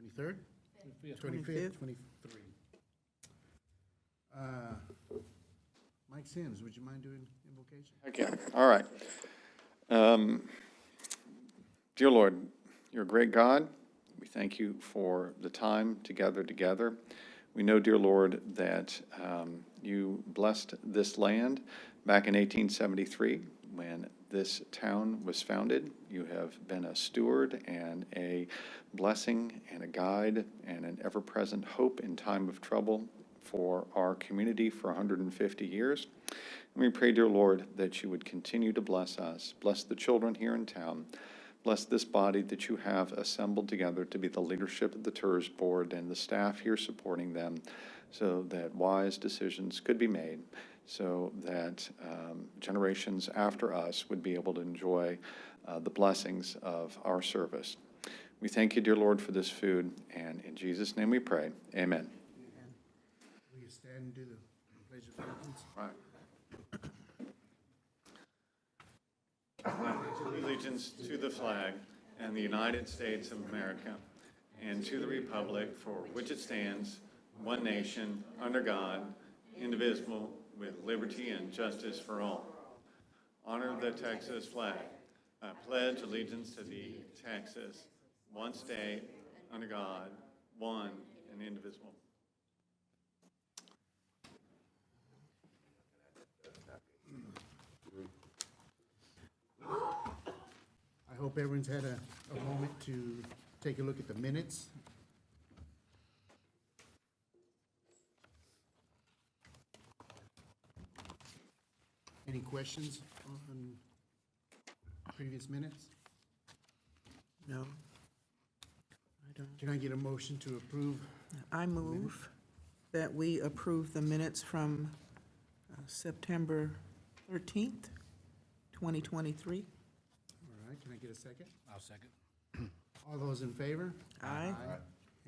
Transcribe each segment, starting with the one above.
23rd? 25th, 23. Mike Sims, would you mind doing invocation? Okay, all right. Dear Lord, you're a great God. We thank you for the time together. We know, dear Lord, that you blessed this land back in 1873 when this town was founded. You have been a steward and a blessing and a guide and an ever-present hope in time of trouble for our community for 150 years. And we pray, dear Lord, that you would continue to bless us, bless the children here in town, bless this body that you have assembled together to be the leadership of the TIRZ board and the staff here supporting them so that wise decisions could be made, so that generations after us would be able to enjoy the blessings of our service. We thank you, dear Lord, for this food, and in Jesus' name we pray. Amen. Will you stand and do the pledge of allegiance? Right. Allegiance to the flag and the United States of America, and to the republic for which it stands, one nation, under God, indivisible, with liberty and justice for all. Honor the Texas flag. I pledge allegiance to thee, Texas, one state, under God, one and indivisible. I hope everyone's had a moment to take a look at the minutes. Any questions on previous minutes? No, I don't. Can I get a motion to approve? I move that we approve the minutes from September 13th, 2023. All right, can I get a second? I'll second. All those in favor? Aye.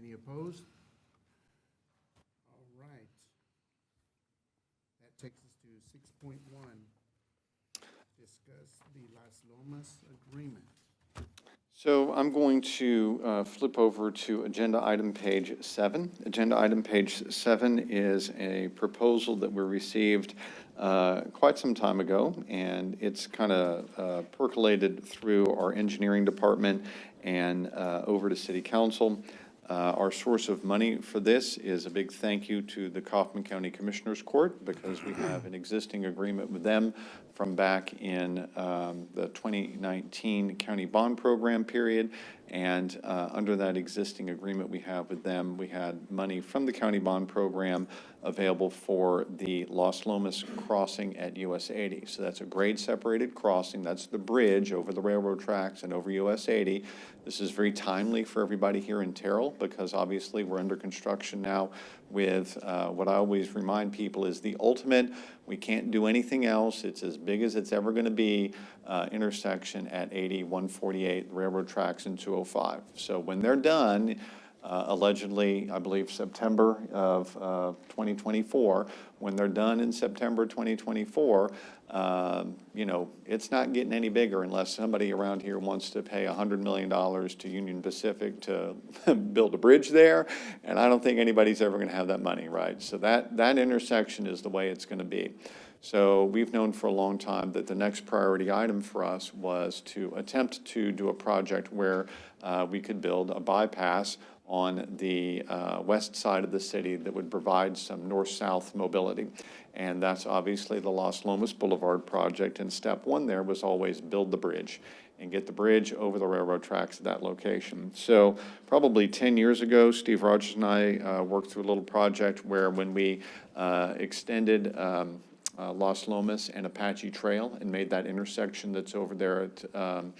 Any opposed? All right. That takes us to 6.1. Discuss the Las Lomas agreement. So I'm going to flip over to agenda item page 7. Agenda item page 7 is a proposal that we received quite some time ago, and it's kind of percolated through our engineering department and over to City Council. Our source of money for this is a big thank you to the Kaufman County Commissioners Court, because we have an existing agreement with them from back in the 2019 county bond program period. And under that existing agreement we have with them, we had money from the county bond program available for the Las Lomas crossing at US 80. So that's a grade separated crossing. That's the bridge over the railroad tracks and over US 80. This is very timely for everybody here in Terrell, because obviously we're under construction now with what I always remind people is the ultimate, we can't do anything else, it's as big as it's ever going to be, intersection at 80, 148, the railroad tracks in 205. So when they're done, allegedly, I believe September of 2024, when they're done in September 2024, you know, it's not getting any bigger unless somebody around here wants to pay $100 million to Union Pacific to build a bridge there, and I don't think anybody's ever going to have that money, right? So that intersection is the way it's going to be. So we've known for a long time that the next priority item for us was to attempt to do a project where we could build a bypass on the west side of the city that would provide some north-south mobility. And that's obviously the Las Lomas Boulevard project. And step one there was always build the bridge and get the bridge over the railroad tracks at that location. So probably 10 years ago, Steve Rogers and I worked through a little project where when we extended Las Lomas and Apache Trail and made that intersection that's over there at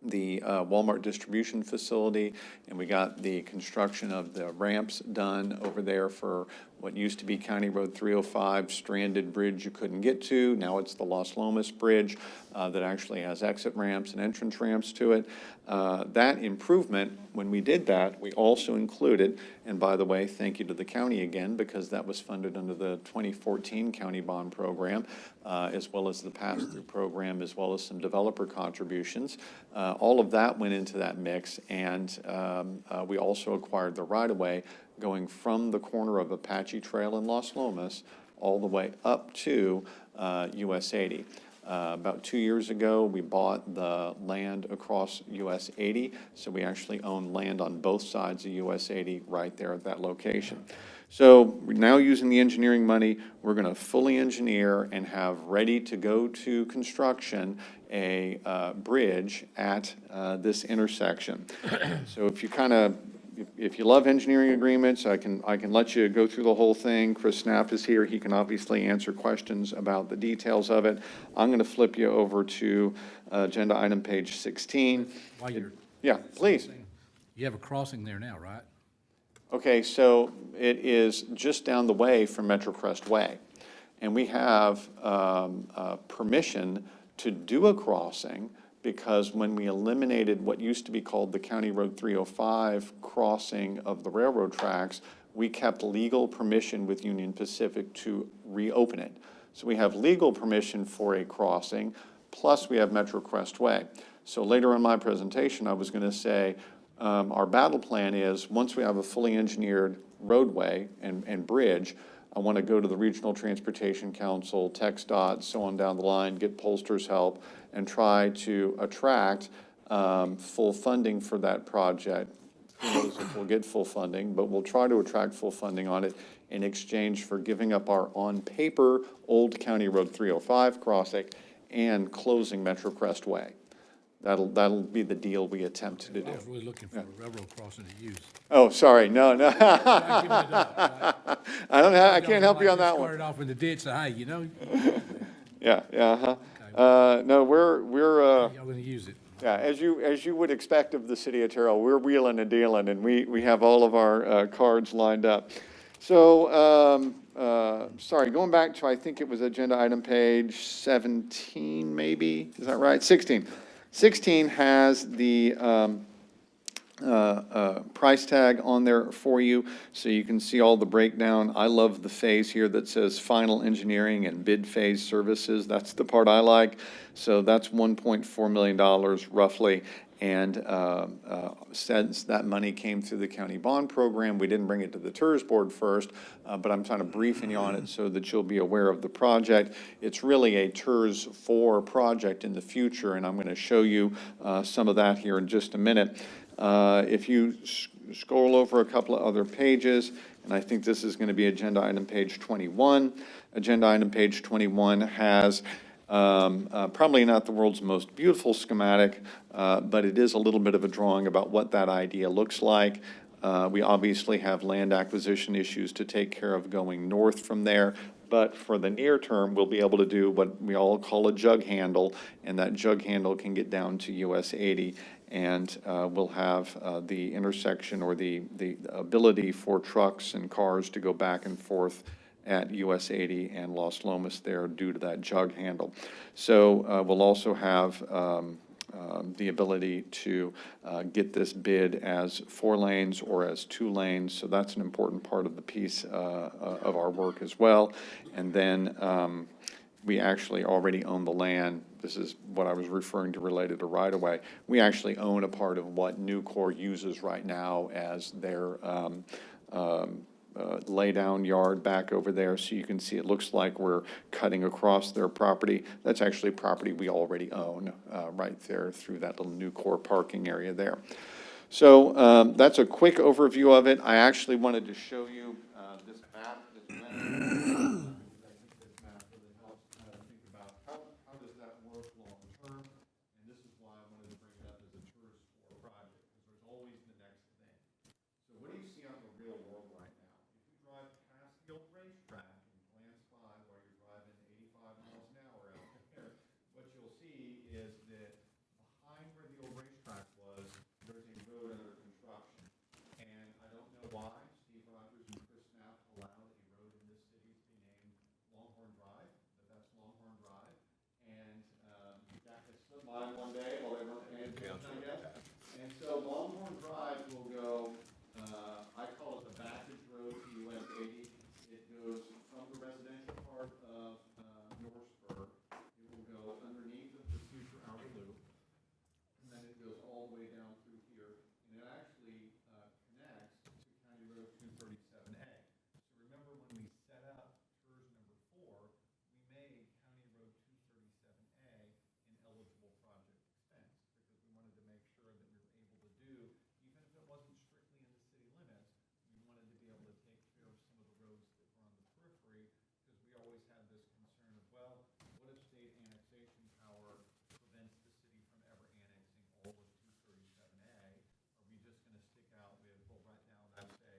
the Walmart distribution facility, and we got the construction of the ramps done over there for what used to be County Road 305, stranded bridge you couldn't get to. Now it's the Los Lomas Bridge that actually has exit ramps and entrance ramps to it. That improvement, when we did that, we also included, and by the way, thank you to the county again, because that was funded under the 2014 county bond program, as well as the pass-through program, as well as some developer contributions. All of that went into that mix, and we also acquired the right-of-way going from the corner of Apache Trail in Los Lomas all the way up to US 80. About 2 years ago, we bought the land across US 80, so we actually own land on both sides of US 80 right there at that location. So we're now using the engineering money, we're going to fully engineer and have ready to go to construction a bridge at this intersection. So if you if you love engineering agreements, I can let you go through the whole thing. Chris Snap is here. He can obviously answer questions about the details of it. I'm going to flip you over to agenda item page 16. While you're. Yeah, please. You have a crossing there now, right? Okay, so it is just down the way from MetroCrest Way. And we have permission to do a crossing, because when we eliminated what used to be called the County Road 305 crossing of the railroad tracks, we kept legal permission with Union Pacific to reopen it. So we have legal permission for a crossing, plus we have MetroCrest Way. So later in my presentation, I was going to say our battle plan is, once we have a fully engineered roadway and bridge, I want to go to the Regional Transportation Council, TxDOT, so on down the line, get pollsters' help, and try to attract full funding for that project. Who knows if we'll get full funding, but we'll try to attract full funding on it in exchange for giving up our on-paper Old County Road 305 crossing and closing MetroCrest Way. That'll be the deal we attempt to do. I was really looking for a railroad crossing to use. Oh, sorry, no. I'm giving it up, right? I can't help you on that one. Started off in the ditch, so hey, you know, Yeah, no, we're y'all gonna use it. yeah, as you would expect of the city of Terrell, we're wheeling and dealing, and we have all of our cards lined up. So, sorry, going back to, I think it was agenda item page 17, maybe, is that right? 16. 16 has the price tag on there for you, so you can see all the breakdown. I love the phase here that says final engineering and bid phase services. That's the part I like. So that's $1.4 million roughly. And since that money came through the county bond program, we didn't bring it to the TIRZ board first, but I'm kind of briefing you on it so that you'll be aware of the project. It's really a TIRZ 4 project in the future, and I'm going to show you some of that here in just a minute. If you scroll over a couple of other pages, and I think this is going to be agenda item page 21. Agenda item page 21 has probably not the world's most beautiful schematic, but it is a little bit of a drawing about what that idea looks like. We obviously have land acquisition issues to take care of going north from there, but for the near term, we'll be able to do what we all call a jug handle, and that jug handle can get down to US 80, and we'll have the intersection or the ability for trucks and cars to go back and forth at US 80 and Los Lomas there due to that jug handle. So we'll also have the ability to get this bid as 4 lanes or as 2 lanes. So that's an important part of the piece of our work as well. And then we actually already own the land. This is what I was referring to related to right-of-way. We actually own a part of what Nucor uses right now as their lay-down yard back over there. So you can see it looks like we're cutting across their property. That's actually property we already own right there through that little Nucor parking area there. So that's a quick overview of it. I actually wanted to show you this map. This map really helps kind of think about how does that work long term. And this is why I wanted to bring it up as a TIRZ 4 project, because there's always the next thing. So what do you see out in the real world right now? If you drive past the old racetrack and glance by while you're driving 85 miles an hour out there, what you'll see is that behind where the old racetrack was, there's a road under construction. And I don't know why Steve Rogers and Chris Knapp allowed a slide one day while everyone, and so Longhorn Drive will go, I call it the Backage Road to US 80. It goes from the residential part of North Spur. It will go underneath of the future outer loop, and then it goes all the way down through here, and it actually connects to County Road 237A. So remember when we set up TIRZ number 4, we made County Road 237A an eligible project expense because we wanted to make sure that we were able to do, even if it wasn't strictly in the city limits, we wanted to be able to take care of some of the roads that were on the periphery because we always had this concern of, well, what if state annexation power prevents the city from ever annexing all of 237A? Are we just going to stick out with, well, right now that's a,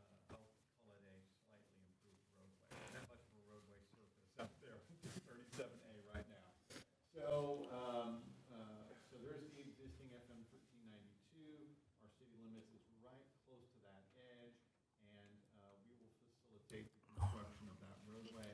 I'll call it a slightly improved roadway. Not much of a roadway surface out there, 237A right now. So, so there's the existing FM 1392. Our city limits is right close to that edge, and we will facilitate the construction of that roadway.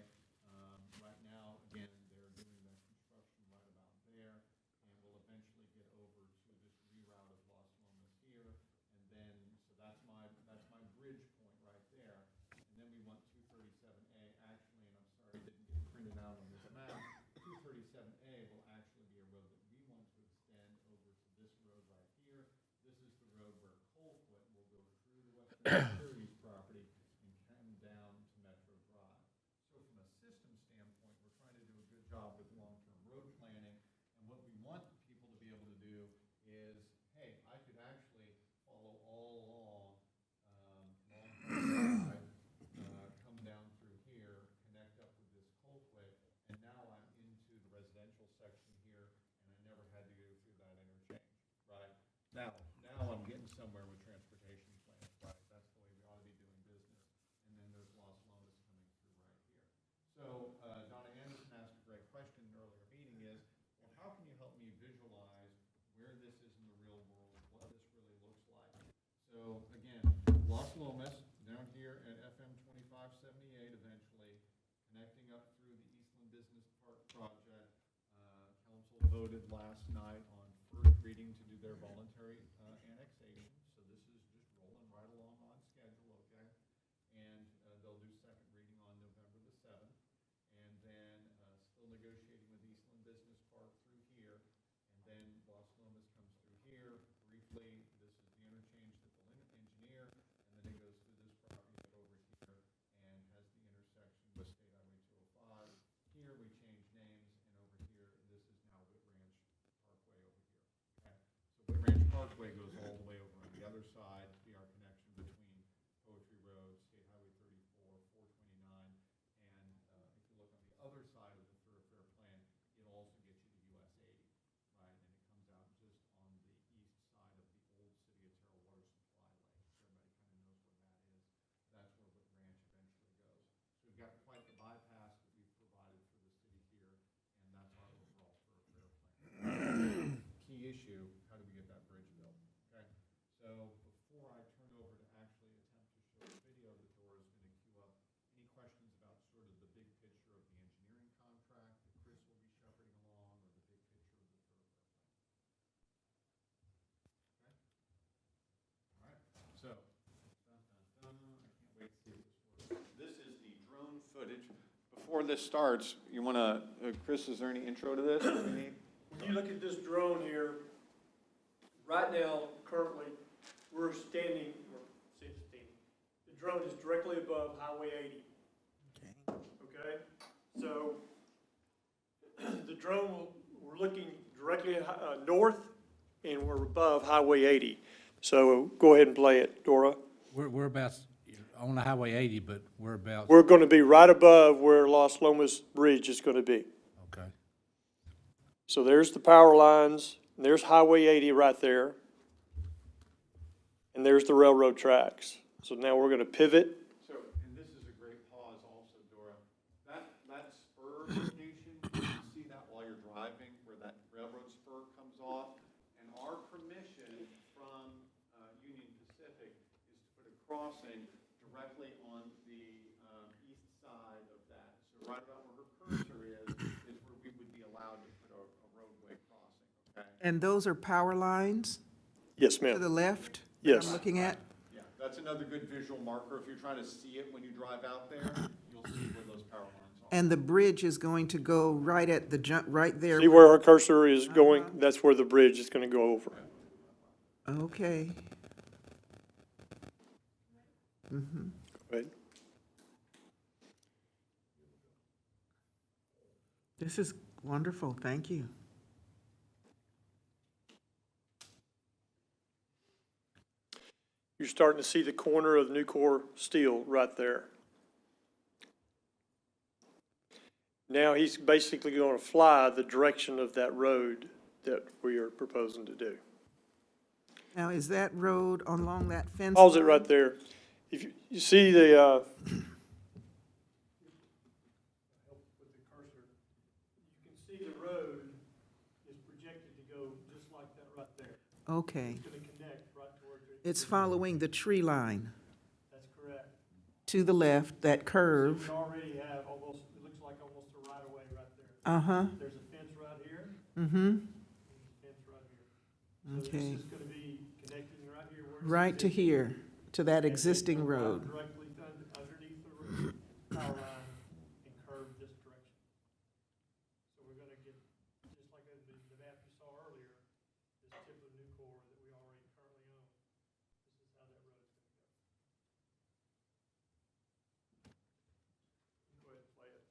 Right now, again, they're doing that construction right about there, and we'll eventually get over to this reroute of Los Lomas here, and then, so that's my bridge point right there. And then we want 237A actually, and I'm sorry it didn't get printed out on this map, 237A will actually be a road that we want to extend over to this road right here. This is the road where Coldfoot will go through the Western Securities property and come down to Metro Drive. So from a system standpoint, we're trying to do a good job with long-term road planning. And what we want people to be able to do is, hey, I could actually follow all along Longhorn Drive, come down through here, connect up with this Coldfoot, and now I'm into the residential section here, and I never had to go through that interchange, right? Now I'm getting somewhere with transportation plans, right? That's the way we ought to be doing business. And then there's Los Lomas coming through right here. So Donna Anderson asked a great question in an earlier meeting is, well, how can you help me visualize where this is in the real world, what this really looks like? So again, Los Lomas down here at FM 2578 eventually, connecting up through the Eastland Business Park project. Council voted last night on first reading to do their voluntary annexation. So this is just rolling right along on schedule, okay? And they'll do second reading on November the 7th. And then still negotiating with Eastland Business Park through here. And then Los Lomas comes through here. Briefly, this is the interchange that they'll engineer. And then it goes through this property over here and has the intersection with State Highway 205. Here we change names, and over here, this is now Whit Ranch Parkway over here. Okay? So Whit Ranch Parkway goes all the way over on the other side to be our connection between Poetry Road, State Highway 34, 429, and if you look on the other side of the thoroughfare plan, it also gets you to US 80, right? And it comes out just on the east side of the old City of Terrell water supply lake. So everybody kind of knows where that is. That's where Whit Ranch eventually goes. So we've got quite the bypass that we've provided for the city here, and that's our overall thoroughfare plan. Key issue, how do we get that bridge built? Okay, so before I turn over to actually attempt to show the video that Dora is going to queue up, any questions about sort of the big picture of the engineering contract that Chris will be shepherding along, or the big picture of the thoroughfare plan? Okay, all right, so, dun, dun, dun. I can't wait to see if this works. This is the drone footage. Before this starts, you want to, Chris, is there any intro to this that we need? When you look at this drone here, right now, currently, we're standing, the drone is directly above Highway 80, Okay. okay? So, the drone, we're looking directly north, and we're above Highway 80. So, go ahead and play it, Dora. We're about on the Highway 80, but we're about, We're going to be right above where Los Lomas Bridge is going to be. okay. So there's the power lines, and there's Highway 80 right there. And there's the railroad tracks. So now we're gonna pivot. So, and this is a great pause also, Dora. That spur location, you can see that while you're driving, where that railroad spur comes off. And our permission from Union Pacific is to put a crossing directly on the east side of that. So right about where her cursor is where we would be allowed to put a And those are power lines Yes, to the ma'am. left? Yes. That I'm looking at? Yeah, that's another good visual marker. If you're trying to see it when you drive out there, you'll see where those power lines are. And the bridge is going to go right at the right there? See where our cursor is going? That's where the bridge is gonna go over. Okay. Go ahead. This is wonderful, thank you. You're starting to see the corner of Nucor steel right there. Now he's basically gonna fly the direction of that road that we are proposing to do. Now, is that road along that fence? Pause it line? right there. If you see the, with the cursor, you can see the road is projected to go just like that right there. Okay, It's gonna connect right towards it. it's following the tree line That's correct. to the left, that curve. We already have almost, it looks like almost a right of way right there. Uh-huh, There's a fence right here, mm-hmm, there's a fence right here. So okay. this is gonna be connecting right here where it's. Right to here, to that And it's existing gonna run road. directly underneath the power line and curve this direction. So we're gonna get, just like the map you saw earlier, this tip of Nucor that we already currently own. This is how that road is gonna go. Go ahead and play it.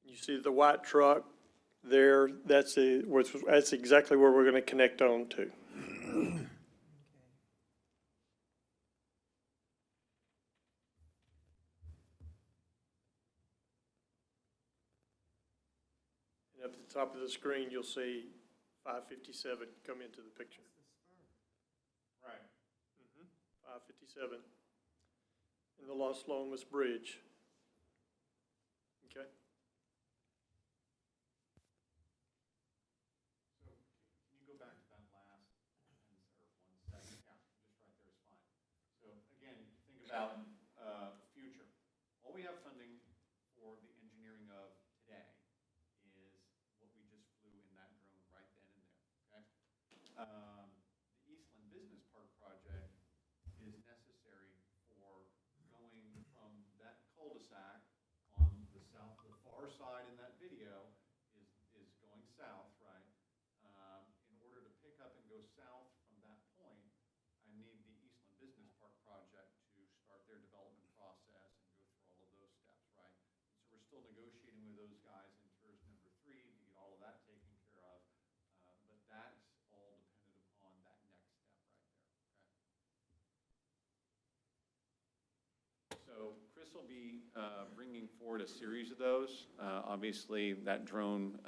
You see the white truck there, that's exactly where we're gonna connect on to. And up at the top of the screen, you'll see 557 come into the picture. Right. 557. And the Los Lomas Bridge. Okay? Can you go back to that last, or 1 second? Yeah, just right there is fine. So again, think about future. All we have funding for the engineering of today is what we just flew in that drone right then and there, okay? The Eastland Business Park project is necessary for going from that cul-de-sac on the south, the far side in that video is going south, right? In order to pick up and go south from that point, I need the Eastland Business Park project to start their development process and go through all of those steps, right? And so we're still negotiating with those guys in TIRZ #3 to get all of that taken care of. But that's all dependent upon that next step right there, okay? So Chris will be bringing forward a series of those. Obviously, that drone,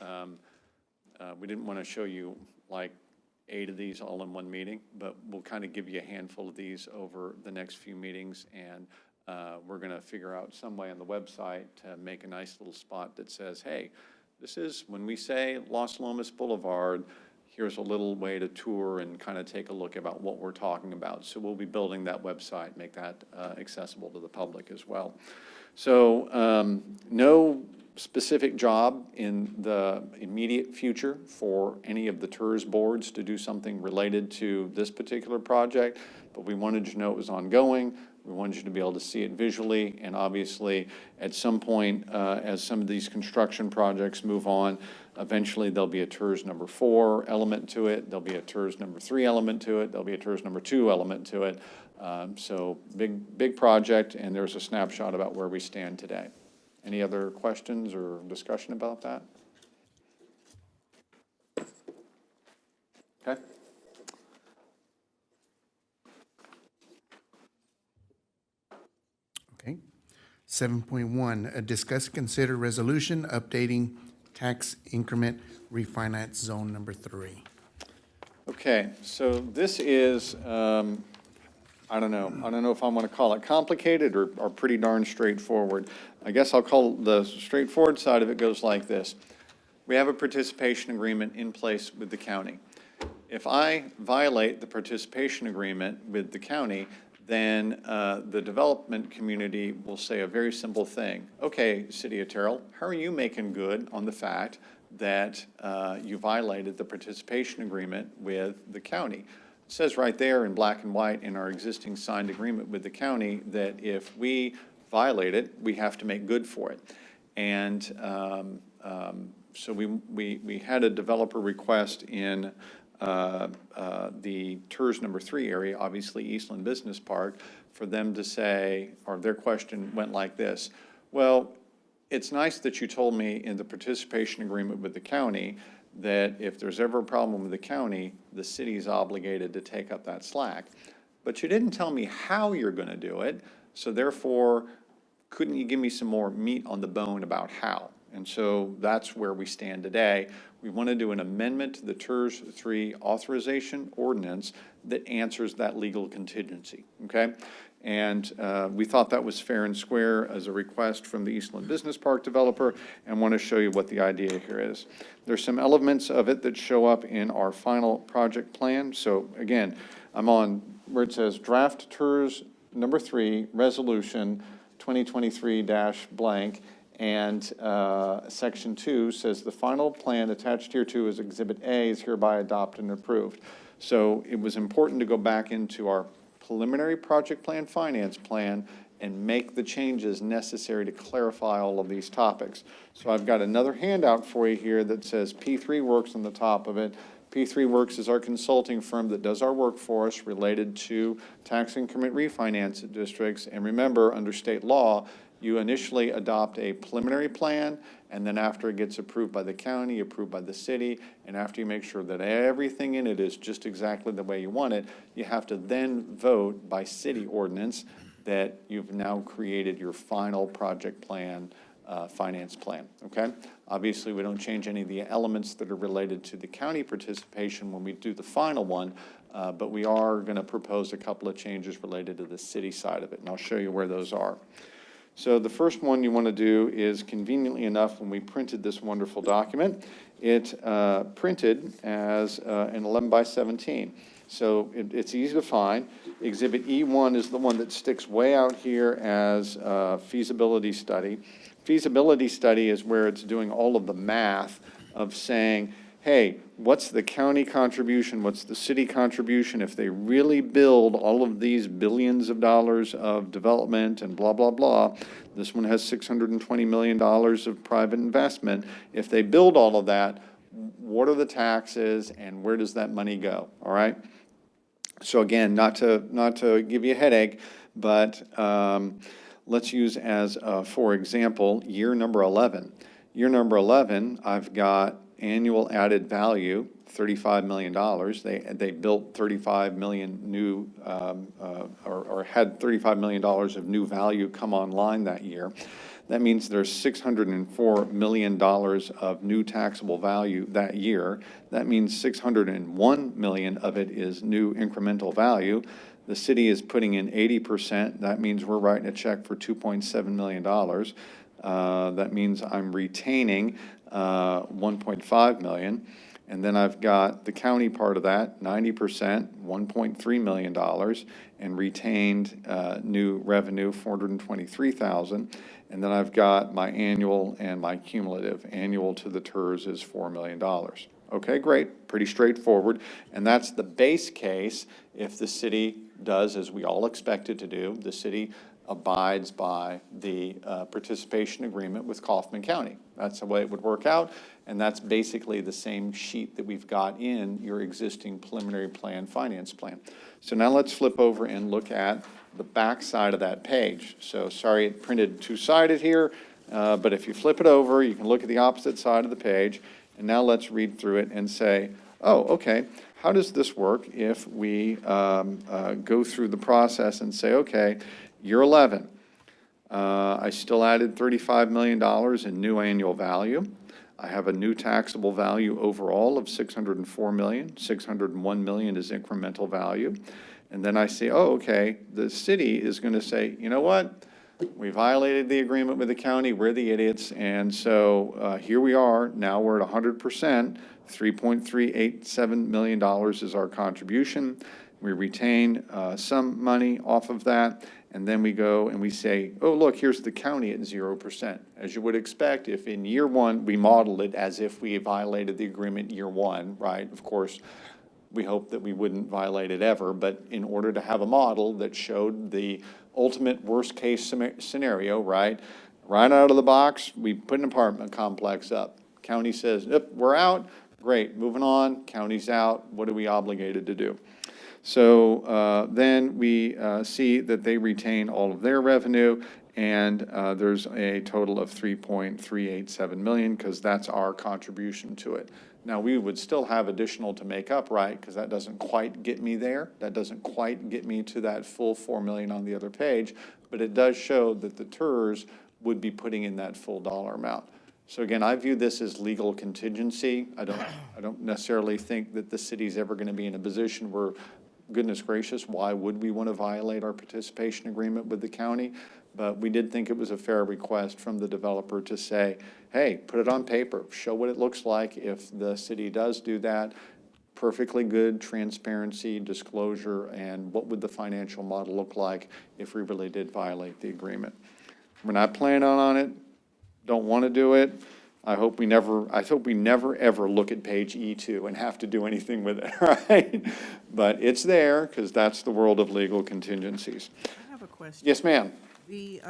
we didn't want to show you like 8 of these all in one meeting, but we'll kind of give you a handful of these over the next few meetings, and we're going to figure out some way on the website to make a nice little spot that says, hey, this is, when we say Los Lomas Boulevard, here's a little way to tour and kind of take a look about what we're talking about. So we'll be building that website, make that accessible to the public as well. So no specific job in the immediate future for any of the TIRZ boards to do something related to this particular project, but we wanted you to know it was ongoing. We wanted you to be able to see it visually, and obviously, at some point, as some of these construction projects move on, eventually there'll be a TIRZ #4 element to it, there'll be a TIRZ #3 element to it, there'll be a TIRZ #2 element to it. So big project, and there's a snapshot about where we stand today. Any other questions or discussion about that? Okay. Okay. 7.1, discuss, consider resolution updating tax increment refinance zone #3. Okay, so this is, I don't know if I want to call it complicated or pretty darn straightforward. I guess I'll call the straightforward side of it goes like this. We have a participation agreement in place with the county. If I violate the participation agreement with the county, then the development community will say a very simple thing. Okay, City of Terrell, how are you making good on the fact that you violated the participation agreement with the county? It says right there in black and white in our existing signed agreement with the county that if we violate it, we have to make good for it. And so we had a developer request in the TIRZ number 3 area, obviously Eastland Business Park, for them to say, or their question went like this: well, it's nice that you told me in the participation agreement with the county that if there's ever a problem with the county, the city's obligated to take up that slack. But you didn't tell me how you're going to do it, so therefore, couldn't you give me some more meat on the bone about how? And so that's where we stand today. We want to do an amendment to the TIRZ 3 authorization ordinance that answers that legal contingency, okay? And we thought that was fair and square as a request from the Eastland Business Park developer, and want to show you what the idea here is. There's some elements of it that show up in our final project plan. So again, I'm on where it says draft TIRZ number 3 resolution 2023-blank, and section 2 says the final plan attached here to is Exhibit A is hereby adopted and approved. So it was important to go back into our preliminary project plan, finance plan, and make the changes necessary to clarify all of these topics. So I've got another handout for you here that says P3 Works on the top of it. P3 Works is our consulting firm that does our work for us related to tax increment refinance districts. And remember, under state law, you initially adopt a preliminary plan, and then after it gets approved by the county, approved by the city, and after you make sure that everything in it is just exactly the way you want it, you have to then vote by city ordinance that you've now created your final project plan, finance plan, okay? Obviously, we don't change any of the elements that are related to the county participation when we do the final one, but we are going to propose a couple of changes related to the city side of it, and I'll show you where those are. So the first one you want to do is, conveniently enough, when we printed this wonderful document, it printed as an 11 by 17. So it's easy to find. Exhibit E1 is the one that sticks way out here as feasibility study. Feasibility study is where it's doing all of the math of saying, hey, what's the county contribution? What's the city contribution? If they really build all of these billions of dollars of development and blah, blah, blah, this one has $620 million of private investment. If they build all of that, what are the taxes and where does that money go? All right. So again, not to give you a headache, but let's use as, for example, year number 11. Year number 11, I've got annual added value, $35 million. They built 35 million new, or had $35 million of new value come online that year. That means there's $604 million of new taxable value that year. That means $601 million of it is new incremental value. The city is putting in 80%. That means we're writing a check for $2.7 million. That means I'm retaining 1.5 million. And then I've got the county part of that, 90%, $1.3 million, and retained new revenue, $423,000. And then I've got my annual and my cumulative. Annual to the TIRZ is $4 million. Okay, great, pretty straightforward. And that's the base case if the city does, as we all expect it to do, the city abides by the participation agreement with Kaufman County. That's the way it would work out, and that's basically the same sheet that we've got in your existing preliminary plan, finance plan. So now let's flip over and look at the back side of that page. So sorry it printed two-sided here, but if you flip it over, you can look at the opposite side of the page, and now let's read through it and say, oh, okay, how does this work if we go through the process and say, okay, year 11, I still added $35 million in new annual value. I have a new taxable value overall of 604 million. 601 million is incremental value. And then I say, oh, okay, the city is going to say, you know what? We violated the agreement with the county, we're the idiots, and so here we are, now we're at 100%, $3.387 million is our contribution. We retain some money off of that, and then we go and we say, oh, look, here's the county at 0%. As you would expect, if in year one, we modeled it as if we violated the agreement year one, right? Of course, we hope that we wouldn't violate it ever, but in order to have a model that showed the ultimate worst-case scenario, right? Right out of the box, we put an apartment complex up. County says, yep, we're out. Great, moving on. County's out. What are we obligated to do? So then we see that they retain all of their revenue, and there's a total of 3.387 million because that's our contribution to it. Now, we would still have additional to make up, right? Because that doesn't quite get me there. That doesn't quite get me to that full 4 million on the other page, but it does show that the TIRZ would be putting in that full dollar amount. So again, I view this as legal contingency. I don't necessarily think that the city's ever going to be in a position where, goodness gracious, why would we want to violate our participation agreement with the county? But we did think it was a fair request from the developer to say, hey, put it on paper, show what it looks like if the city does do that. Perfectly good transparency, disclosure, and what would the financial model look like if we really did violate the agreement. We're not planning on it, don't want to do it. I hope we never ever look at page E2 and have to do anything with it, right? But it's there because that's the world of legal contingencies. I have a question. Yes, ma'am. The,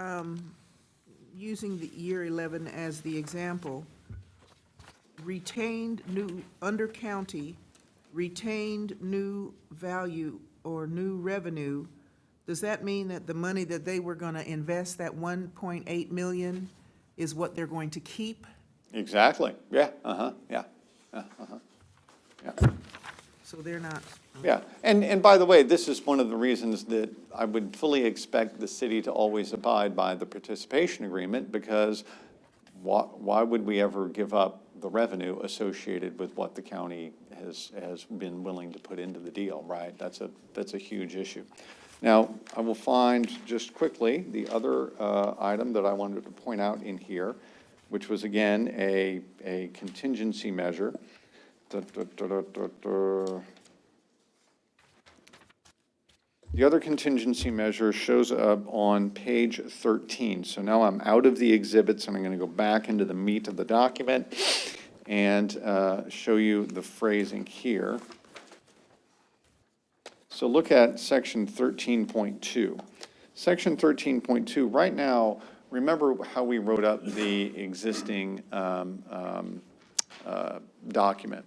using the year 11 as the example, retained new, under county, retained new value or new revenue, does that mean that the money that they were going to invest, that 1.8 million, is what they're going to keep? Exactly. Yeah. Yeah. Yeah. So they're not. Yeah. And by the way, this is one of the reasons that I would fully expect the city to always abide by the participation agreement, because why would we ever give up the revenue associated with what the county has been willing to put into the deal, right? That's a huge issue. Now, I will find just quickly the other item that I wanted to point out in here, which was, again, a contingency measure. The other contingency measure shows up on page 13. So now I'm out of the exhibits, and I'm going to go back into the meat of the document and show you the phrasing here. So look at section 13.2. Section 13.2, right now, remember how we wrote up the existing document.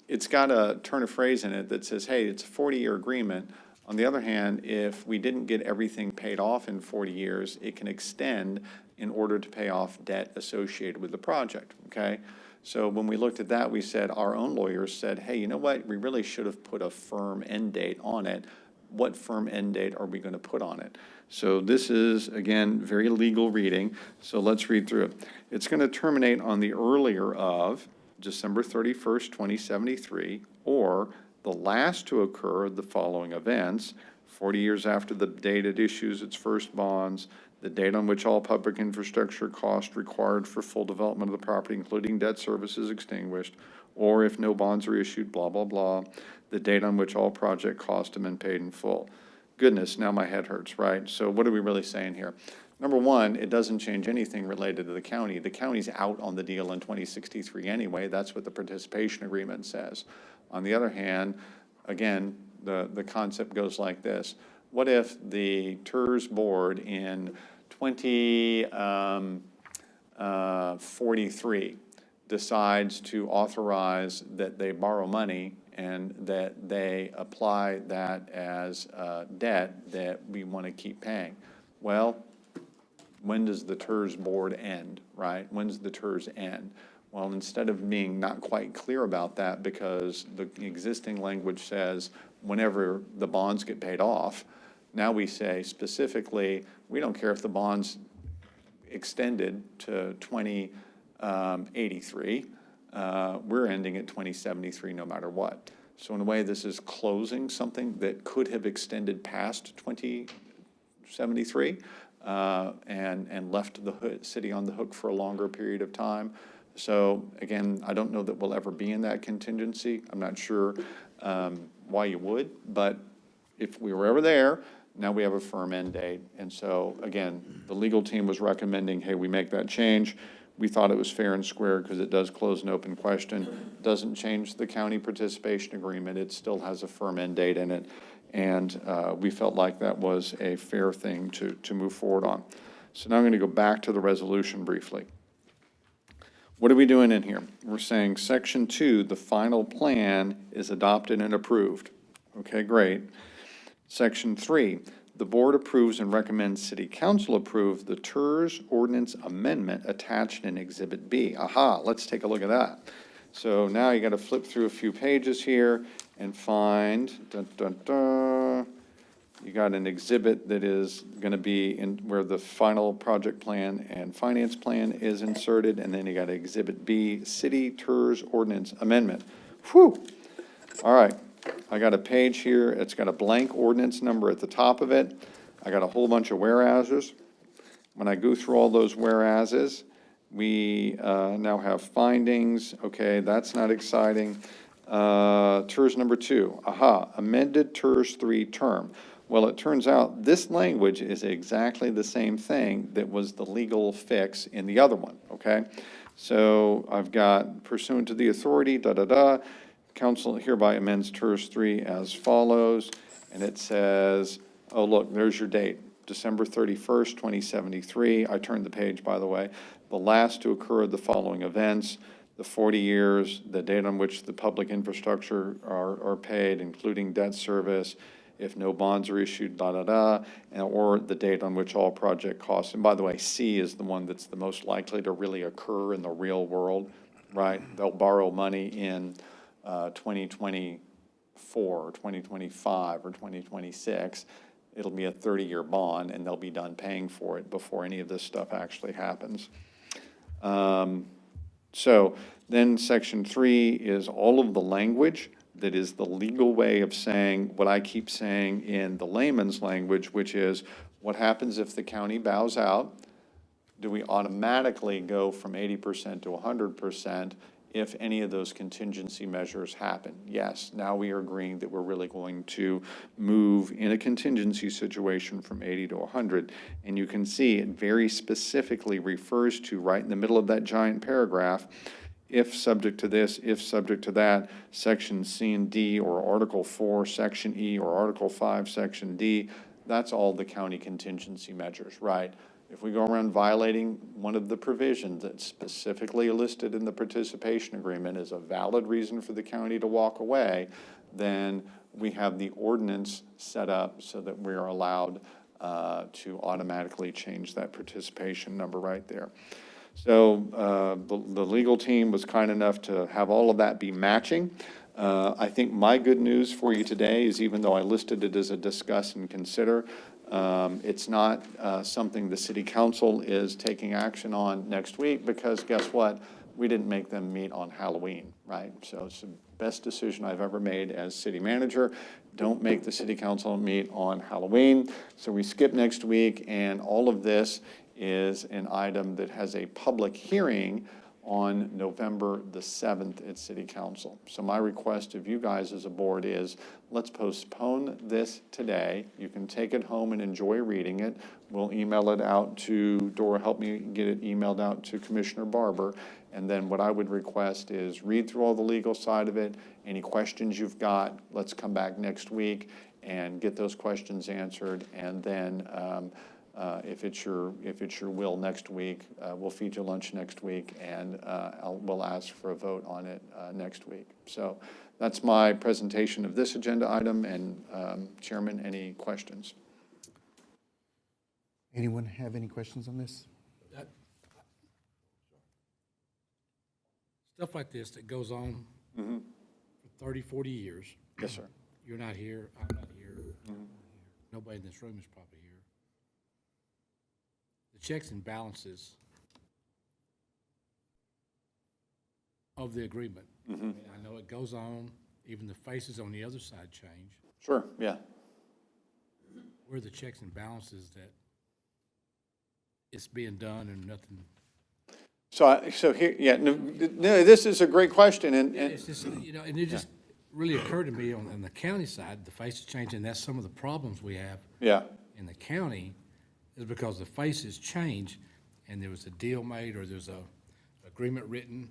It's got a turn of phrase in it that says, hey, it's a 40-year agreement. On the other hand, if we didn't get everything paid off in 40 years, it can extend in order to pay off debt associated with the project, okay? So when we looked at that, we said, our own lawyers said, hey, you know what? We really should have put a firm end date on it. What firm end date are we going to put on it? So this is, again, very legal reading. So let's read through it. It's going to terminate on the earlier of December 31st, 2073, or the last to occur of the following events: 40 years after the date it issues its first bonds, the date on which all public infrastructure costs required for full development of the property, including debt service, is extinguished, or if no bonds are issued, blah, blah, blah, the date on which all project costs have been paid in full. Goodness, now my head hurts, right? So what are we really saying here? Number one, it doesn't change anything related to the county. The county's out on the deal in 2063 anyway. That's what the participation agreement says. On the other hand, again, the concept goes like this. What if the TIRZ board in 2043 decides to authorize that they borrow money and that they apply that as debt that we want to keep paying? Well, when does the TIRZ board end, right? When does the TIRZ end? Well, instead of being not quite clear about that, because the existing language says whenever the bonds get paid off, now we say specifically, we don't care if the bonds extended to 20 83. We're ending at 2073 no matter what. So in a way, this is closing something that could have extended past 2073 and left the city on the hook for a longer period of time. So again, I don't know that we'll ever be in that contingency. I'm not sure why you would, but if we were ever there, now we have a firm end date. And so again, the legal team was recommending, hey, we make that change. We thought it was fair and square because it does close an open question. Doesn't change the county participation agreement. It still has a firm end date in it. And we felt like that was a fair thing to move forward on. So now I'm going to go back to the resolution briefly. What are we doing in here? We're saying section 2, the final plan is adopted and approved. Okay, great. Section 3, the board approves and recommends city council approve the TIRZ ordinance amendment attached in Exhibit B. Aha, let's take a look at that. So now you got to flip through a few pages here and find, you got an exhibit that is going to be in where the final project plan and finance plan is inserted, and then you got Exhibit B, city TIRZ ordinance amendment. Whew. All right. I got a page here. It's got a blank ordinance number at the top of it. I got a whole bunch of whereases. When I go through all those whereases, we now have findings. Okay, that's not exciting. TIRZ number 2. Aha, amended TIRZ 3 term. Well, it turns out this language is exactly the same thing that was the legal fix in the other one, okay? So I've got pursuant to the authority, council hereby amends TIRZ 3 as follows, and it says, oh, look, there's your date, December 31st, 2073. I turned the page, by the way. The last to occur the following events, the 40 years, the date on which the public infrastructure are paid, including debt service, if no bonds are issued, or the date on which all project costs. And by the way, C is the one that's the most likely to really occur in the real world, right? They'll borrow money in 2024 or 2025 or 2026. It'll be a 30-year bond, and they'll be done paying for it before any of this stuff actually happens. So then section 3 is all of the language that is the legal way of saying what I keep saying in the layman's language, which is what happens if the county bows out? Do we automatically go from 80% to 100% if any of those contingency measures happen? Yes, now we are agreeing that we're really going to move in a contingency situation from 80 to 100. And you can see it very specifically refers to, right in the middle of that giant paragraph, if subject to this, if subject to that, section C and D, or Article 4, section E, or Article 5, section D. That's all the county contingency measures, right? If we go around violating one of the provisions that's specifically listed in the participation agreement as a valid reason for the county to walk away, then we have the ordinance set up so that we are allowed to automatically change that participation number right there. So the legal team was kind enough to have all of that be matching. I think my good news for you today is, even though I listed it as a discuss and consider, it's not something the city council is taking action on next week, because guess what? We didn't make them meet on Halloween, right? So it's the best decision I've ever made as city manager. Don't make the city council meet on Halloween. So we skip next week, and all of this is an item that has a public hearing on November the 7th at City Council. So my request of you guys as a board is, let's postpone this today. You can take it home and enjoy reading it. We'll email it out to, Dora, help me get it emailed out to Commissioner Barber. And then what I would request is read through all the legal side of it. Any questions you've got, let's come back next week and get those questions answered. And then if it's your will next week, we'll feed you lunch next week, and we'll ask for a vote on it next week. So that's my presentation of this agenda item. And Chairman, any questions? Anyone have any questions on this? Stuff like this that goes on for 30, 40 years. Yes, sir. You're not here, I'm not here. Nobody in this room is probably here. The checks and balances of the agreement. I mean, I know it goes on, even the faces on the other side change. Sure, yeah. Where are the checks and balances that it's being done and nothing? So here, yeah, no, this is a great question, and It's just, you know, and it just really occurred to me on the county side, the faces changing, and that's some of the problems we have yeah, in the county is because the faces change and there was a deal made or there's a agreement written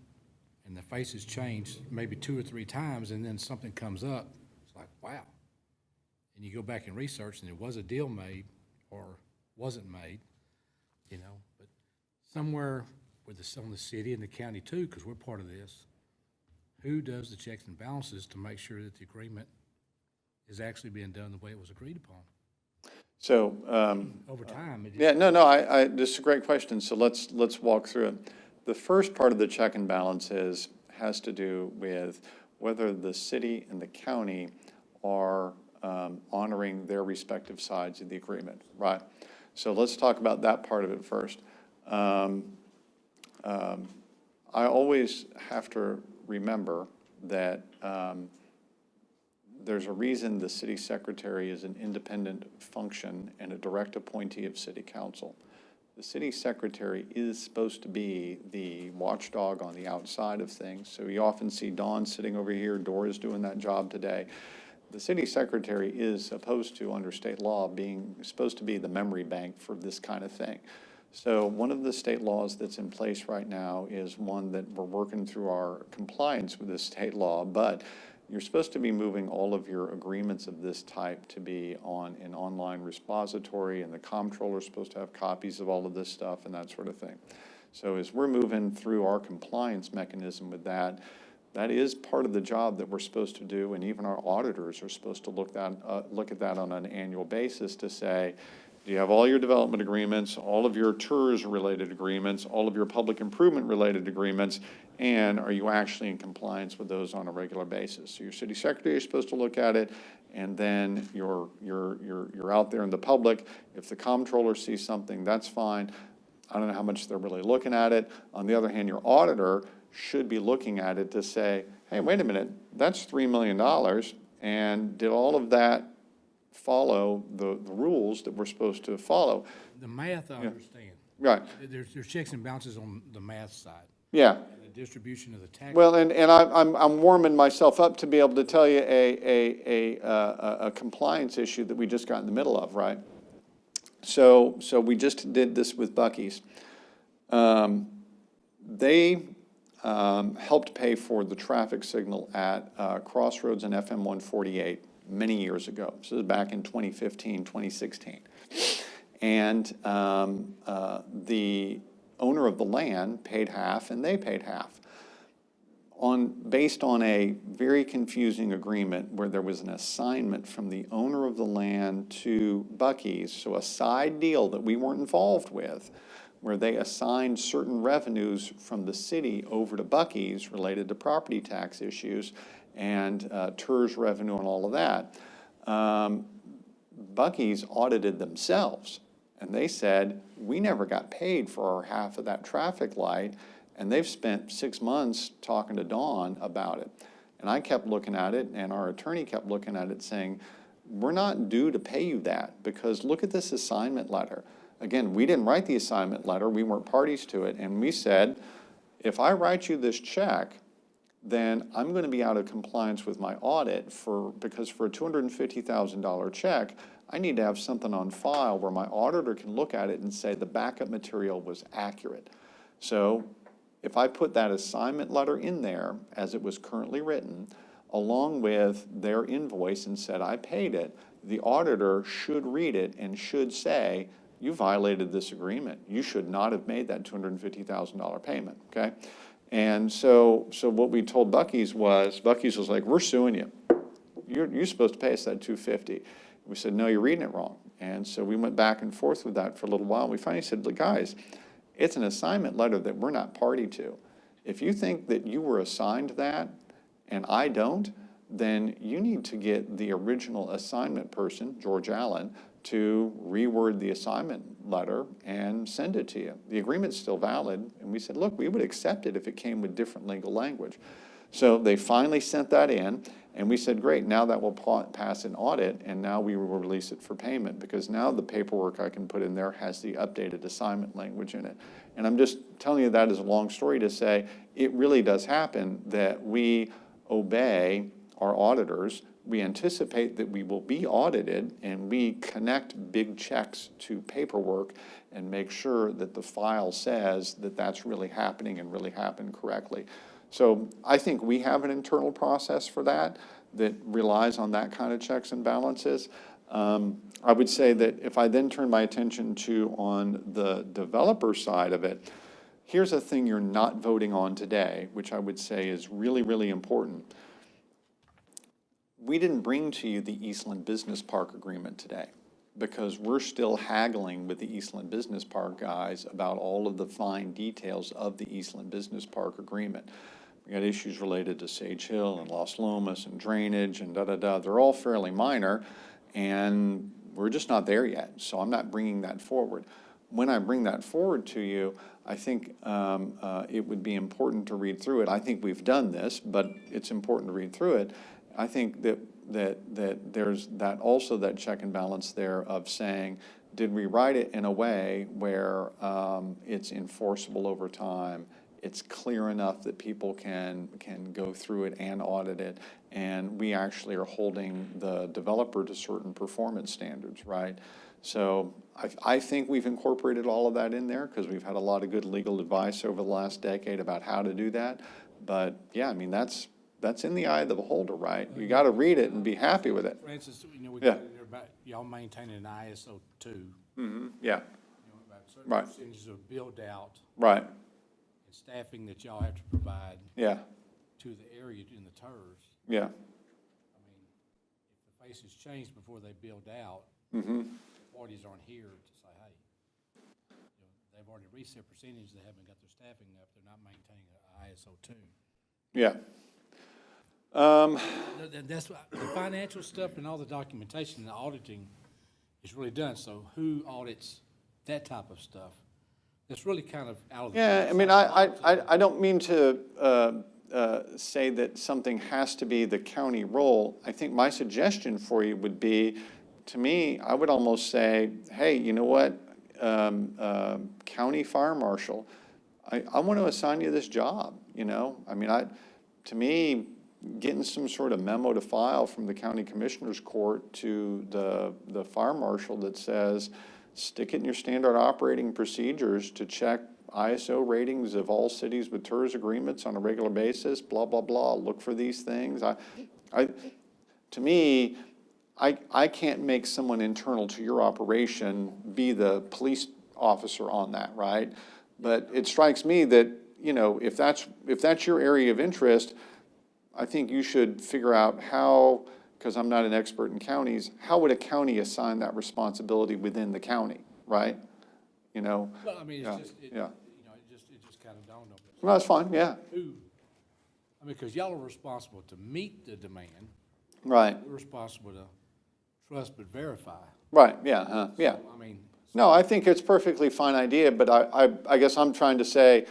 and the faces change maybe 2 or 3 times and then something comes up. It's like, wow. And you go back and research and there was a deal made or wasn't made, you know, but somewhere with on the city and the county too, because we're part of this, who does the checks and balances to make sure that the agreement is actually being done the way it was agreed upon? so, Over time, it just yeah, no, this is a great question, so let's walk through it. The first part of the check and balances has to do with whether the city and the county are honoring their respective sides of the agreement, right? So let's talk about that part of it first. I always have to remember that there's a reason the city secretary is an independent function and a direct appointee of city council. The city secretary is supposed to be the watchdog on the outside of things. So you often see Dawn sitting over here, Dora's doing that job today. The city secretary is supposed to, under state law, supposed to be the memory bank for this kind of thing. So one of the state laws that's in place right now is one that we're working through our compliance with the state law, but you're supposed to be moving all of your agreements of this type to be on an online repository, and the comptroller is supposed to have copies of all of this stuff and that sort of thing. So as we're moving through our compliance mechanism with that, that is part of the job that we're supposed to do, and even our auditors are supposed to look at that on an annual basis to say, do you have all your development agreements, all of your TIRZ-related agreements, all of your public improvement-related agreements, and are you actually in compliance with those on a regular basis? So your city secretary is supposed to look at it, and then you're out there in the public. If the comptroller sees something, that's fine. I don't know how much they're really looking at it. On the other hand, your auditor should be looking at it to say, hey, wait a minute, that's $3 million, and did all of that follow the rules that we're supposed to follow? the math, I understand. Right, There's checks and balances on the math side. yeah. And the distribution of the tax. Well, and I'm warming myself up to be able to tell you a compliance issue that we just got in the middle of, right? So we just did this with Buc-ee's. They helped pay for the traffic signal at Crossroads and FM 148 many years ago. So this is back in 2015, 2016. And the owner of the land paid half and they paid half based on a very confusing agreement where there was an assignment from the owner of the land to Buc-ee's, so a side deal that we weren't involved with, where they assigned certain revenues from the city over to Buc-ee's related to property tax issues and TIRZ revenue and all of that. Buc-ee's audited themselves, and they said, we never got paid for our half of that traffic light, and they've spent 6 months talking to Dawn about it. And I kept looking at it, and our attorney kept looking at it saying, we're not due to pay you that, because look at this assignment letter. Again, we didn't write the assignment letter, we weren't parties to it, and we said, if I write you this check, then I'm going to be out of compliance with my audit because for a $250,000 check, I need to have something on file where my auditor can look at it and say the backup material was accurate. So if I put that assignment letter in there as it was currently written, along with their invoice and said I paid it, the auditor should read it and should say, you violated this agreement. You should not have made that $250,000 payment, okay? And so what we told Buc-ee's was like, we're suing you. You're supposed to pay us that $250,000. We said, no, you're reading it wrong. And so we went back and forth with that for a little while. We finally said, look, guys, it's an assignment letter that we're not party to. If you think that you were assigned that and I don't, then you need to get the original assignment person, George Allen, to reword the assignment letter and send it to you. The agreement's still valid, and we said, look, we would accept it if it came with different legal language. So they finally sent that in, and we said, great, now that will pass an audit, and now we will release it for payment, because now the paperwork I can put in there has the updated assignment language in it. And I'm just telling you that as a long story to say, it really does happen that we obey our auditors. We anticipate that we will be audited, and we connect big checks to paperwork and make sure that the file says that that's really happening and really happened correctly. So I think we have an internal process for that relies on that kind of checks and balances. I would say that if I then turn my attention to on the developer side of it, here's a thing you're not voting on today, which I would say is really, really important. We didn't bring to you the Eastland Business Park agreement today because we're still haggling with the Eastland Business Park guys about all of the fine details of the Eastland Business Park agreement. We got issues related to Sage Hill and Los Lomas and drainage and da-da-da. They're all fairly minor, and we're just not there yet, so I'm not bringing that forward. When I bring that forward to you, I think it would be important to read through it. I think we've done this, but it's important to read through it. I think that there's that also that check and balance there of saying, did we write it in a way where it's enforceable over time? It's clear enough that people can go through it and audit it, and we actually are holding the developer to certain performance standards, right? So I think we've incorporated all of that in there because we've had a lot of good legal advice over the last decade about how to do that. But yeah, I mean, that's in the eye of the beholder, right? You got to read it and be happy with it. For instance, we Yeah. got in there about y'all maintaining an ISO 2. Yeah, About certain Right. percentages of build out right, and staffing that y'all have to provide yeah, to the area in the TIRZ. yeah, I mean, if the faces change before they build out, parties aren't here to say, hey, they've already reached their percentage, they haven't got their staffing up, they're not maintaining an ISO 2. yeah. That's why the financial stuff and all the documentation and the auditing is really done. So who audits that type of stuff? That's really kind of out of the. Yeah, I mean, I don't mean to say that something has to be the county role. I think my suggestion for you would be, to me, I would almost say, hey, you know what, county fire marshal, I want to assign you this job, you know? I mean, to me, getting some sort of memo to file from the county commissioner's court to the fire marshal that says, stick it in your standard operating procedures to check ISO ratings of all cities with TIRZ agreements on a regular basis, blah, blah, blah, look for these things. To me, I can't make someone internal to your operation be the police officer on that, right? But it strikes me that, you know, if that's your area of interest, I think you should figure out how, because I'm not an expert in counties, how would a county assign that responsibility within the county, right? You know? Well, I mean, it's Yeah, just, yeah. it just kind of dawned on me. No, that's fine, yeah, Who, I mean, because y'all are responsible to meet the demand, right, we're responsible to trust but verify. right, yeah, yeah. So, I mean, No, I think it's a perfectly fine idea, but I guess I'm trying to say,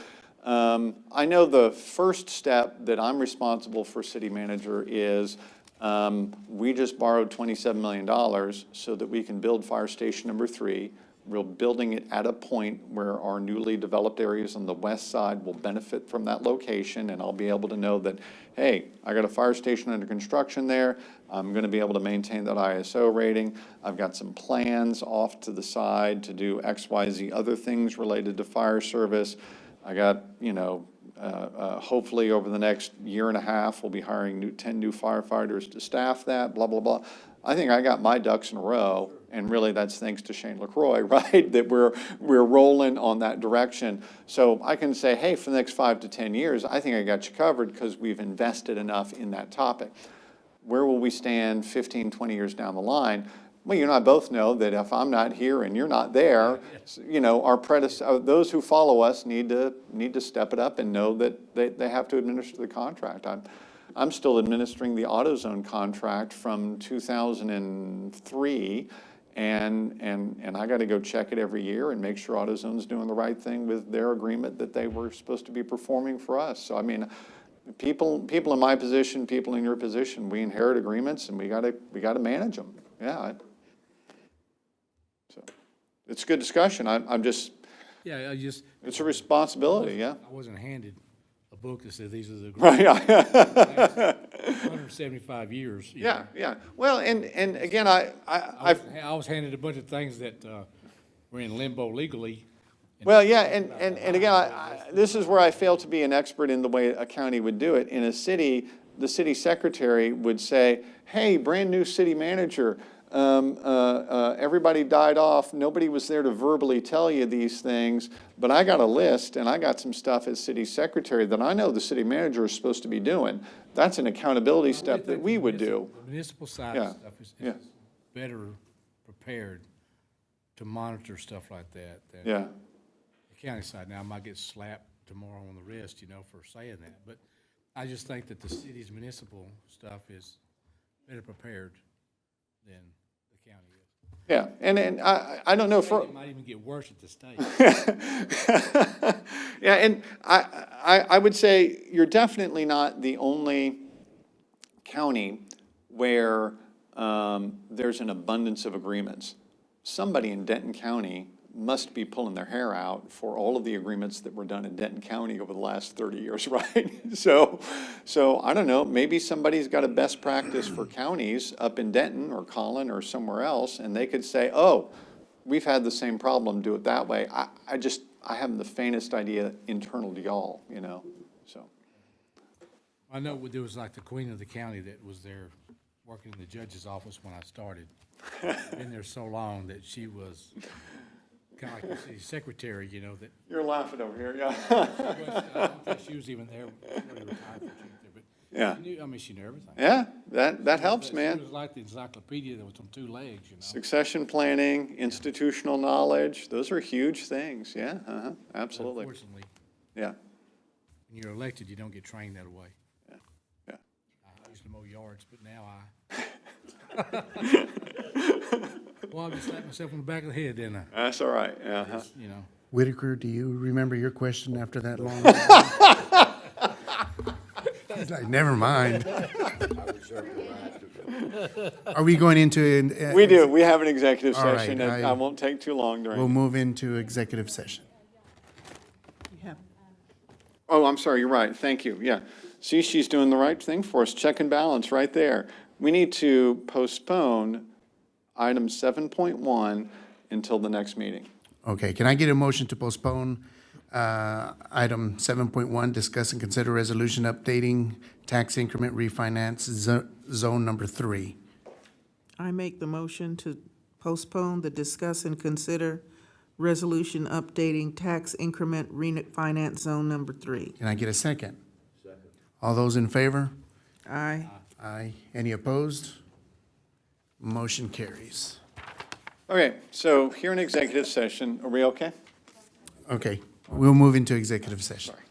I know the first step that I'm responsible for city manager is we just borrowed $27 million so that we can build fire station number 3. We're building it at a point where our newly developed areas on the west side will benefit from that location, and I'll be able to know that, hey, I got a fire station under construction there. I'm going to be able to maintain that ISO rating. I've got some plans off to the side to do X, Y, Z other things related to fire service. I got, you know, hopefully over the next year and a half, we'll be hiring 10 new firefighters to staff that, blah, blah, blah. I think I got my ducks in a row, and really that's thanks to Shane LaCroix, right? That we're rolling on that direction. So I can say, hey, for the next 5 to 10 years, I think I got you covered because we've invested enough in that topic. Where will we stand 15, 20 years down the line? Well, you and I both know that if I'm not here and you're not there, you know, our those who follow us need to step it up and know that they have to administer the contract. I'm still administering the AutoZone contract from 2003, and I got to go check it every year and make sure AutoZone's doing the right thing with their agreement that they were supposed to be performing for us. So, I mean, people in my position, people in your position, we inherit agreements and we got to manage them. Yeah. So, it's a good discussion. I'm just, Yeah, it's a responsibility, yeah. I wasn't handed a book that said these are the Right, yeah. 175 years. you Yeah, know. yeah. Well, and again, I was handed a bunch of things that were in limbo legally. well, yeah, and again, this is where I fail to be an expert in the way a county would do it. In a city, the city secretary would say, hey, brand-new city manager, everybody died off, nobody was there to verbally tell you these things, but I got a list, and I got some stuff as city secretary that I know the city manager is supposed to be doing. That's an accountability step that we would do. The municipal side Yeah, of stuff is yeah. better prepared to monitor stuff like that than Yeah, the county side. Now, I might get slapped tomorrow on the wrist, for saying that, but I just think that the city's municipal stuff is better prepared than the county is. yeah, and I don't know for. It might even get worse at the state. Yeah, and I would say you're definitely not the only county where there's an abundance of agreements. Somebody in Denton County must be pulling their hair out for all of the agreements that were done in Denton County over the last 30 years, right? So I don't know, maybe somebody's got a best practice for counties up in Denton or Collin or somewhere else, and they could say, oh, we've had the same problem, do it that way. I haven't the faintest idea internal to y'all, so. I know there was like the queen of the county that was there working in the judge's office when I started. Been there so long that she was kind of like the city secretary, that You're laughing over here, yeah. I don't think she was even there when she retired from there, but Yeah. she knew everything. Yeah, that helps, She man. was like the encyclopedia that was on two legs, Succession planning, institutional knowledge, those are huge things, yeah, absolutely, Unfortunately, yeah, when you're elected, you don't get trained that way. yeah. I used to mow yards, but now well, I just slapped myself on the back of the head, didn't I? That's all right, yeah. Whitaker, do you remember your question after that long? He's like, never mind. Are we going into? We have an executive All right, session, and I won't take too long during. We'll move into executive session. Yeah. Oh, I'm sorry, you're right, thank you, yeah. See, she's doing the right thing for us, check and balance right there. We need to postpone item 7.1 until the next meeting. Okay, can I get a motion to postpone item 7.1, discuss and consider resolution updating tax increment refinance zone number 3? I make the motion to postpone the discuss and consider resolution updating tax increment refinance zone number 3. Can I get a second? Second. All those in favor? Aye. Aye. Any opposed? Motion carries. Okay, so here in executive session, are we okay? Okay, we'll move into executive session. Sorry.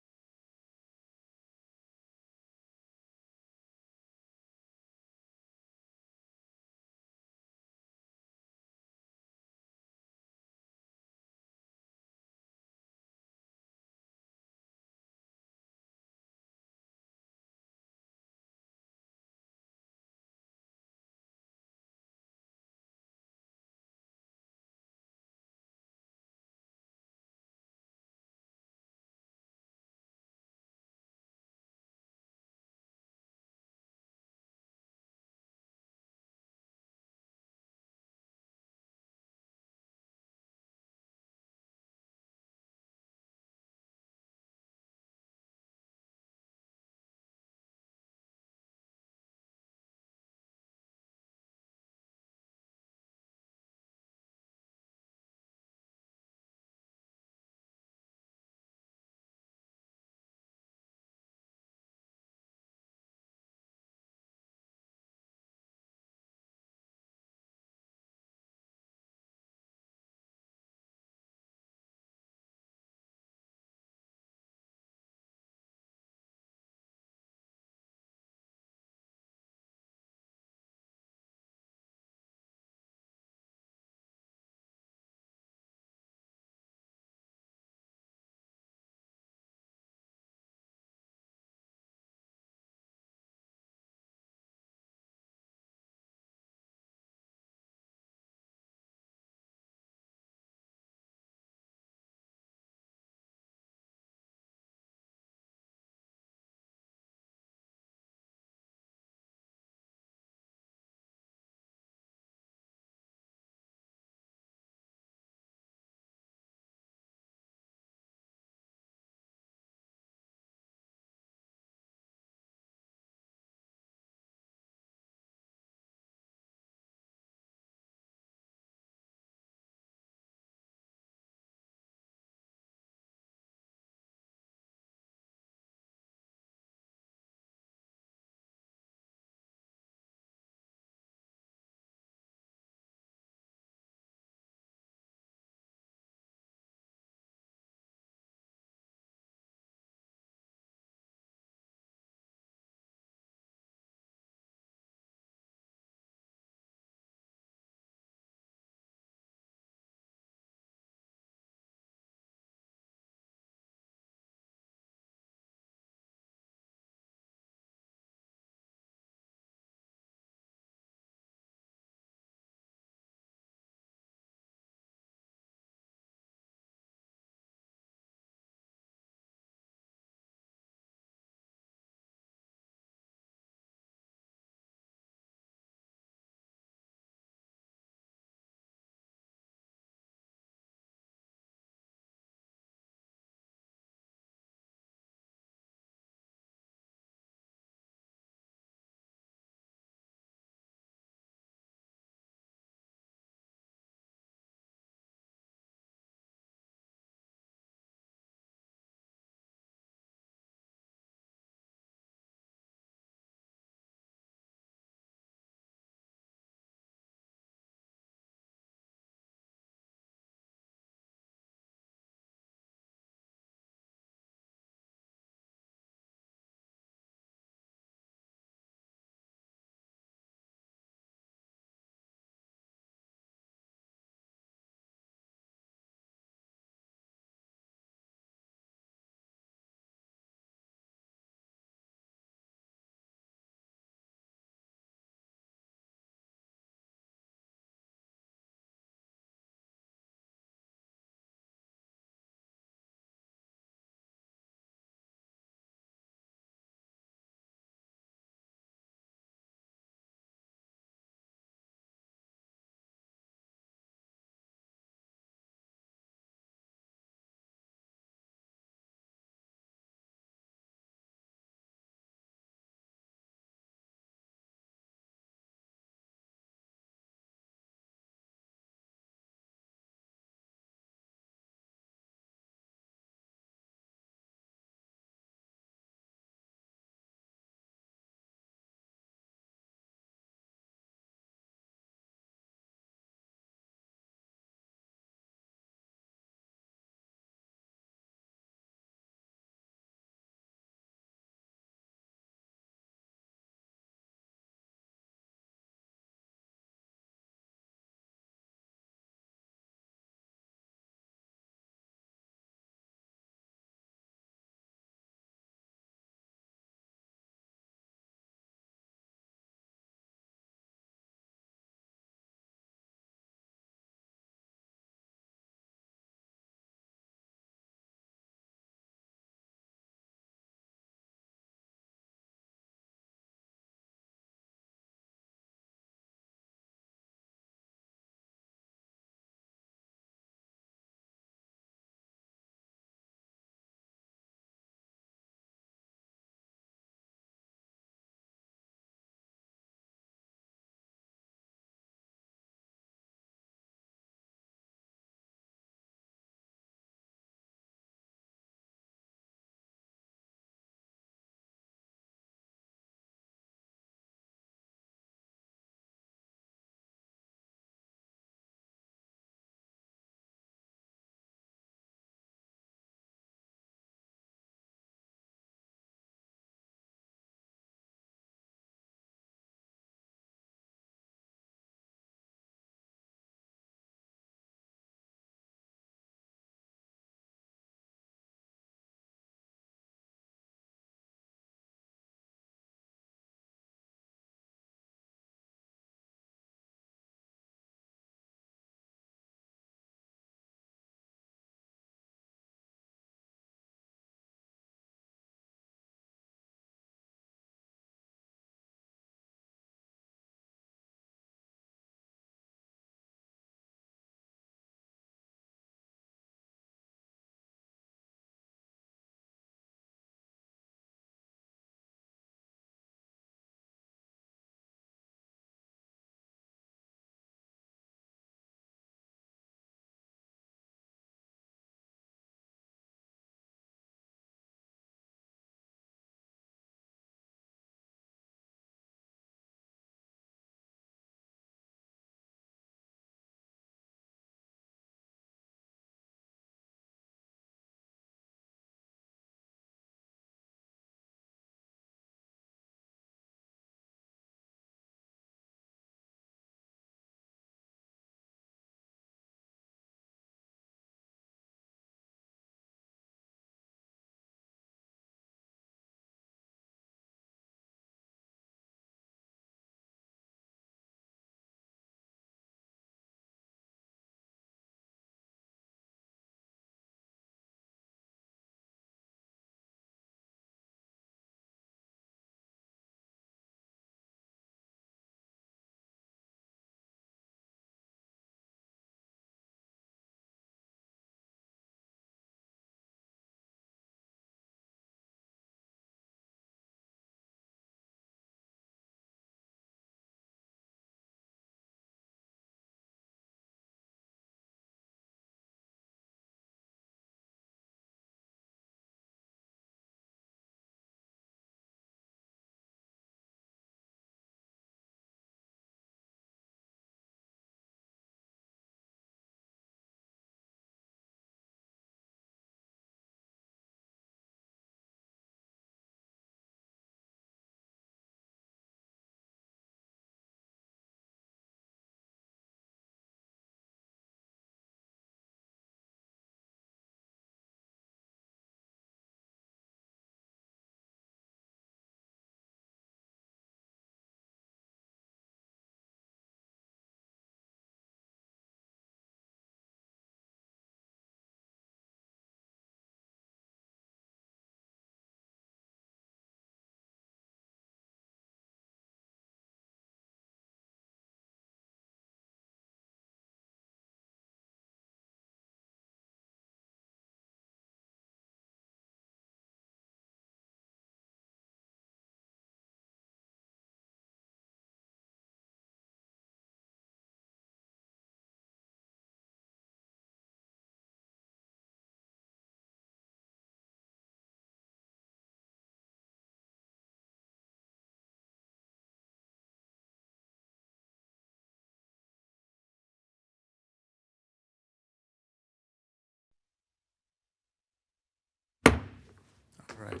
All right.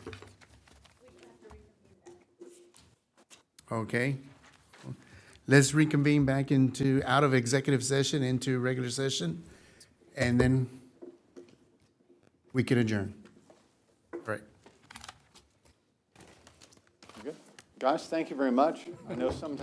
Okay. Let's reconvene back out of executive session into regular session, and then we can adjourn. All right. Good. Guys, thank you very much. I know sometimes